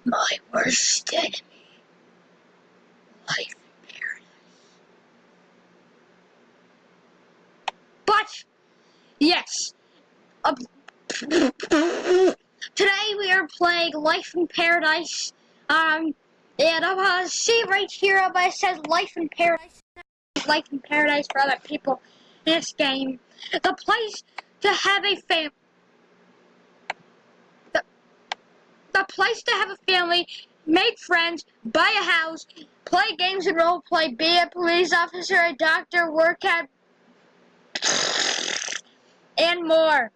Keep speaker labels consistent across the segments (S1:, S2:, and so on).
S1: My worst enemy. Life in paradise. But, yes. Today we are playing Life in Paradise. And see right here, it says Life in Paradise. Life in Paradise for other people in this game. The place to have a family. The place to have a family, make friends, buy a house, play games and role play, be a police officer, a doctor, work at, and more.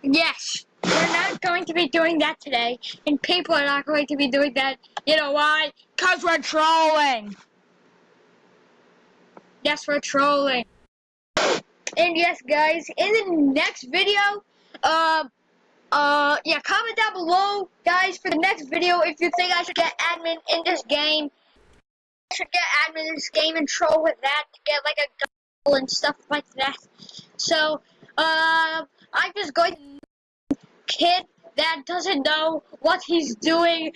S1: Yes, we're not going to be doing that today, and people are not going to be doing that. You know why? Because we're trolling. Yes, we're trolling. And yes, guys, in the next video, yeah, comment down below, guys, for the next video if you think I should get admin in this game. I should get admin in this game and troll with that to get like a goal and stuff like that. So, I'm just going to kid that doesn't know what he's doing.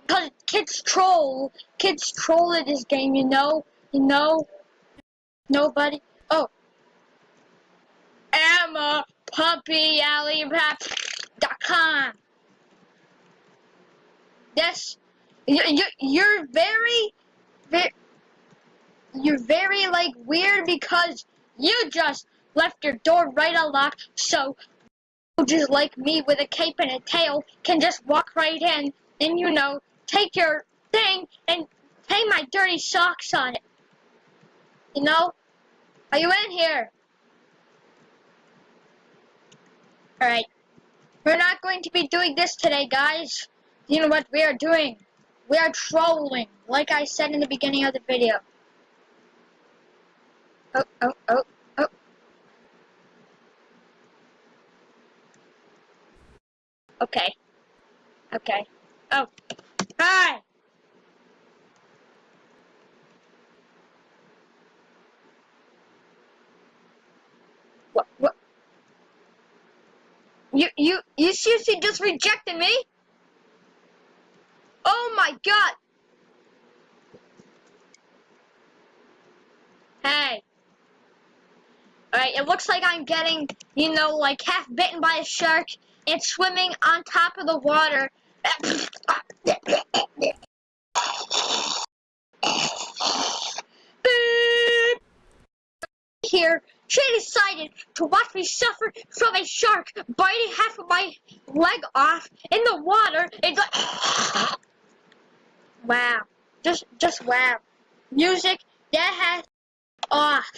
S1: Because kids troll in this game, you know, nobody. Oh, Emma Puppy Alley.com. Yes, you're very like weird because you just left your door right unlocked, so just like me with a cape and a tail can just walk right in and, you know, take your thing and hang my dirty socks on it. You know? Are you in here? Alright. We're not going to be doing this today, guys. You know what we are doing? We are trolling, like I said in the beginning of the video. Oh. Okay. Oh. Hi! What? You seriously just rejected me? Oh my god! Hey. Alright, it looks like I'm getting, you know, like half bitten by a shark and swimming on top of the water. Here, she decided to watch me suffer from a shark biting half of my leg off in the water. It's like, wow, just wow. Music that has off.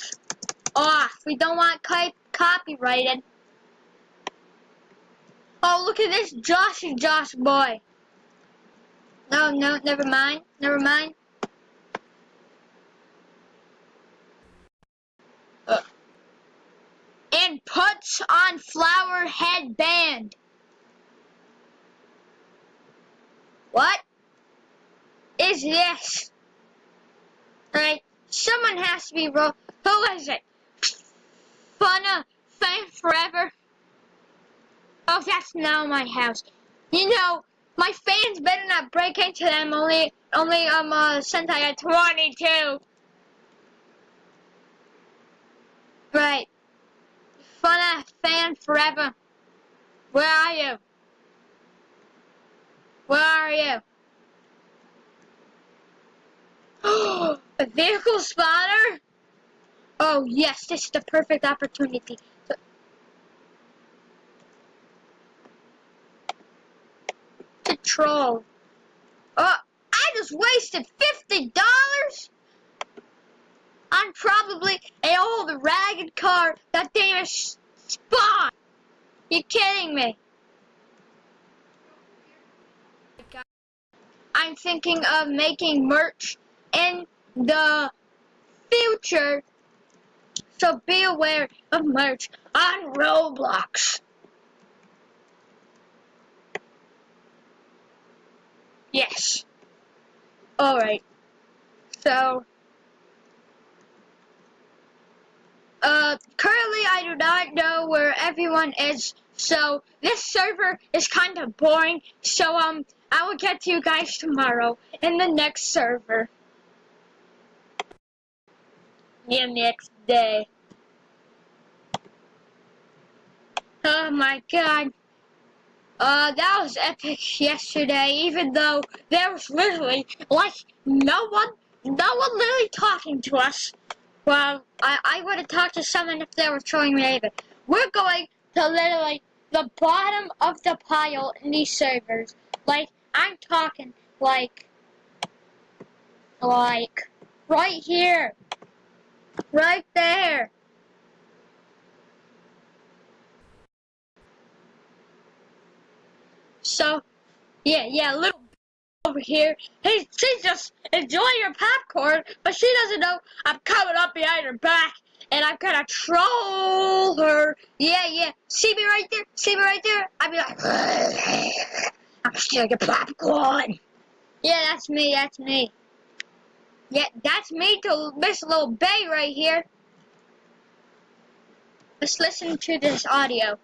S1: We don't want copyrighted. Oh, look at this Josh boy. No, never mind. And puts on flower headband. What is this? Alright, someone has to be wrong. Who is it? Fame Forever? Oh, that's now my house. You know, my fans better not break into them only since I got 22. Right. Fan Forever. Where are you? A vehicle spotter? Oh yes, this is the perfect opportunity. To troll. Oh, I just wasted $50 on probably an old ragged car that damn spawn. You kidding me? I'm thinking of making merch in the future, so be aware of merch on Roblox. Yes. Alright. So, currently I do not know where everyone is So this server is kind of boring. So I will get to you guys tomorrow in the next server. Yeah, next day. Oh my god. That was epic yesterday, even though there was literally, like, no one literally talking to us. Well, I would have talked to someone if they were trolling me either. We're going to literally the bottom of the pile in these servers. Like, I'm talking, like, right here. Right there. So, yeah, little over here. Hey, she's just enjoying her popcorn, but she doesn't know I'm coming up behind her back, and I'm gonna troll her. Yeah. See me right there? See me right there? I'll be like, I'm stealing your popcorn. Yeah, that's me. Yeah, that's me to Miss Little Bay right here. Let's listen to this audio.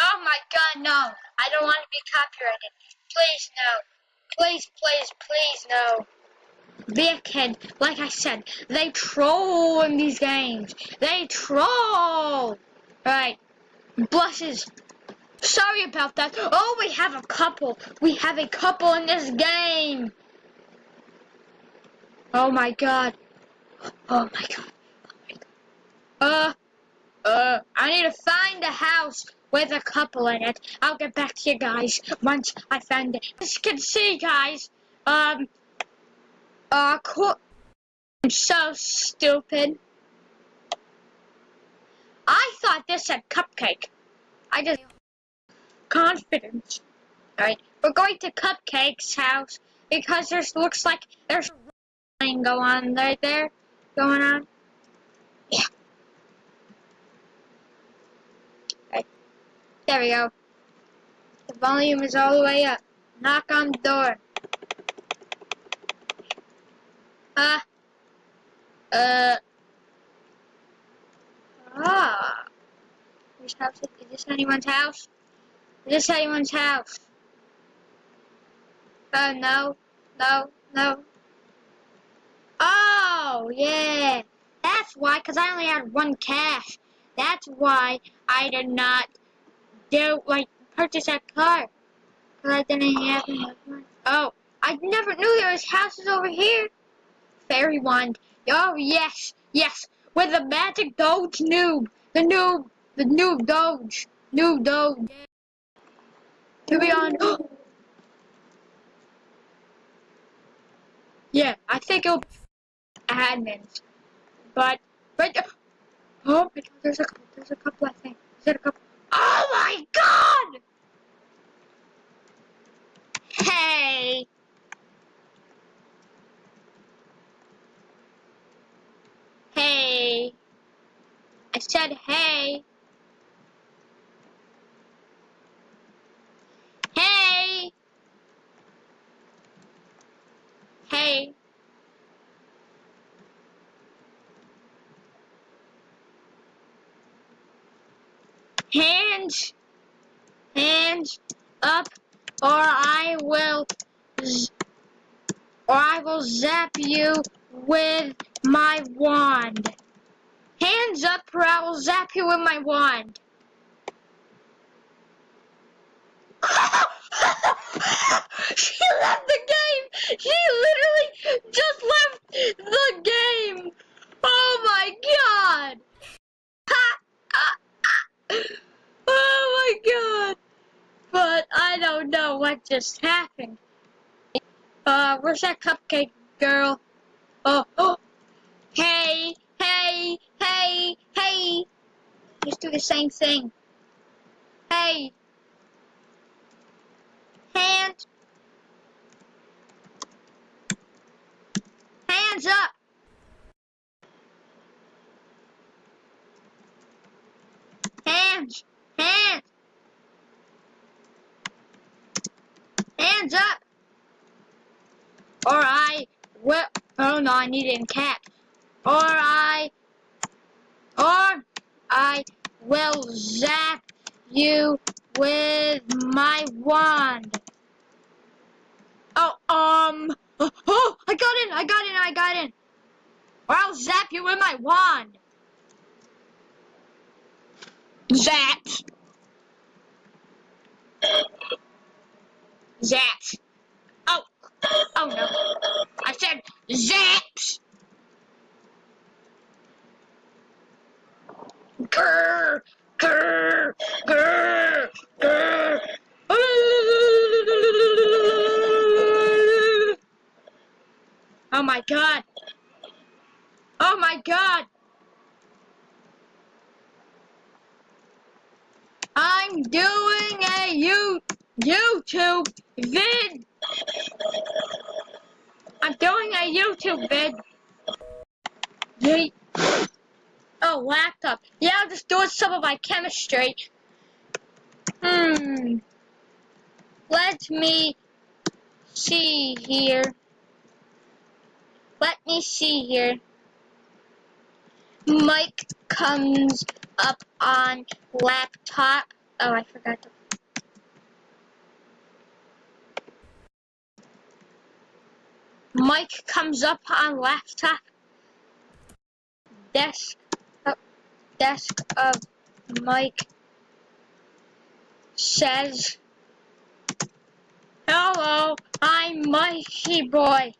S1: Oh my god, no. I don't want to be copyrighted. Please, no. Please, no. Be a kid. Like I said, they troll in these games. They troll. Right. Blushes. Sorry about that. Oh, we have a couple. We have a couple in this game. Oh my god. Oh my god. I need to find a house with a couple in it. I'll get back to you guys once I find it. As you can see, guys, cool. I'm so stupid. I thought this said cupcake. I just confidence. Alright, we're going to Cupcake's house because there looks like there's a thing going on right there. Going on. Yeah. Right. There we go. The volume is all the way up. Knock on the door. Whose house is this? Anyone's house? Is this anyone's house? No. Oh, yeah. That's why, because I only had one cash. That's why I did not purchase that car. Because I didn't have enough money. Oh, I never knew there was houses over here. Fairy wand. Oh, yes. With the magic Doge noob. The noob Doge. Noob Doge. To be on. Yeah, I think it'll be admins. But, oh my god, there's a couple, I think. Is it a couple? Oh my god! Hey! Hey! I said hey! Hey! Hey! Hands up, or I will zap you with my wand. Hands up, or I will zap you with my wand. She left the game! She literally just left the game! Oh my god! Oh my god! But I don't know what just happened. Where's that cupcake girl? Oh. Hey! Just do the same thing. Hey! Hands up! Hands up! Or I will. Oh no, I need it in cat. Or I will zap you with my wand. Oh, oh, I got in. Or I'll zap you with my wand. Zaps. Zaps. Oh, oh no. I said zaps. Grr, grr, grr, grr. Oh my god. Oh my god. I'm doing a YouTube vid. I'm doing a YouTube vid. Yeet. Oh, laptop. Yeah, I'll just do some of my chemistry. Let me see here. Let me see here. Mic comes up on laptop. Oh, I forgot to. Mic comes up on laptop. Desk of Mike says, hello, I'm Mikey Boy.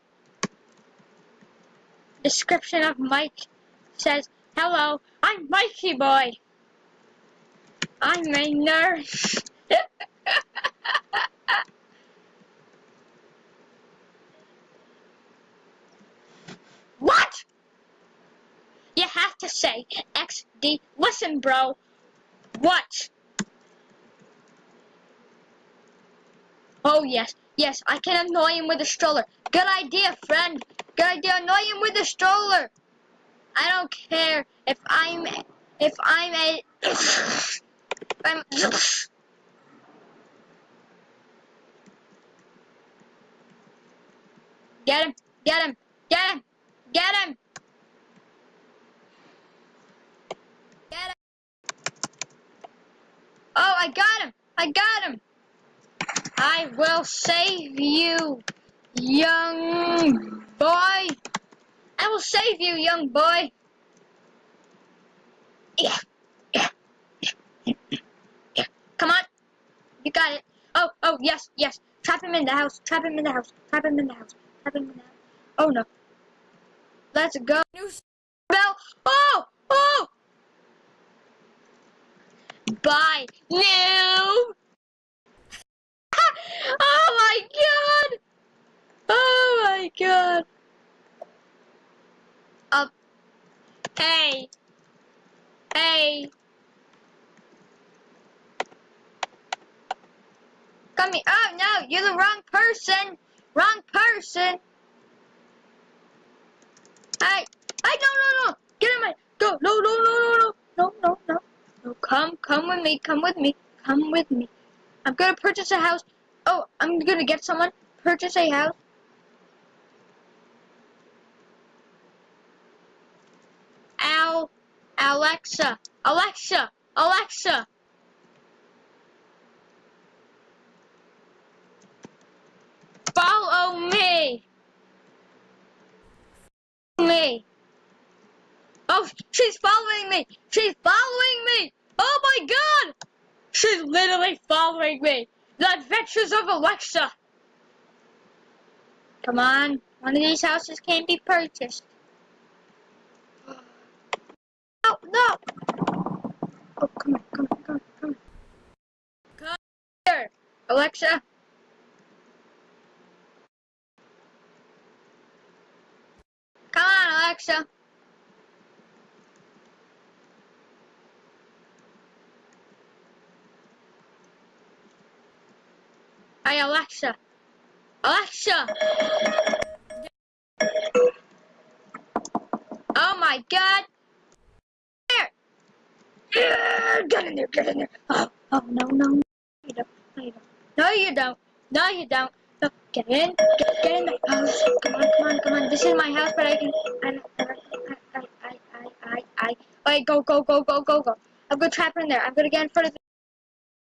S1: Description of Mike says, hello, I'm Mikey Boy. I'm a nurse. What? You have to say XD. Listen, bro. What? Oh, yes. Yes, I can annoy him with a stroller. Good idea, friend. Good idea. Annoy him with a stroller. I don't care if I'm a... Get him. Get him. Get him. Get him. Get him. Oh, I got him. I got him. I will save you, young boy. I will save you, young boy. Yeah. Yeah. Yeah. Come on. You got it. Oh, oh, yes, yes. Trap him in the house. Trap him in the house. Trap him in the house. Trap him in the house. Oh, no. Let's go. New bell. Oh, oh. Bye. New. Oh, my God. Oh, my God. Hey. Hey. Come here. Oh, no. You're the wrong person. Wrong person. Hey. Hey, no. Get in my. Go. No. No. Come with me. Come with me. I'm gonna purchase a house. Oh, I'm gonna get someone. Purchase a house. Alexa. Follow me. Oh, she's following me. Oh my God. She's literally following me. The Adventures of Alexa. Come on. One of these houses can be purchased. Oh, no. Oh, come on. Come here, Alexa. Come on, Alexa. Hey, Alexa. Oh my God. Here. Yeah, get in there. Oh, no. You don't. No, you don't. No, get in. Get in the house. Come on. This is my house, but I can. Wait, go. I'm gonna trap her in there. I'm gonna get in front of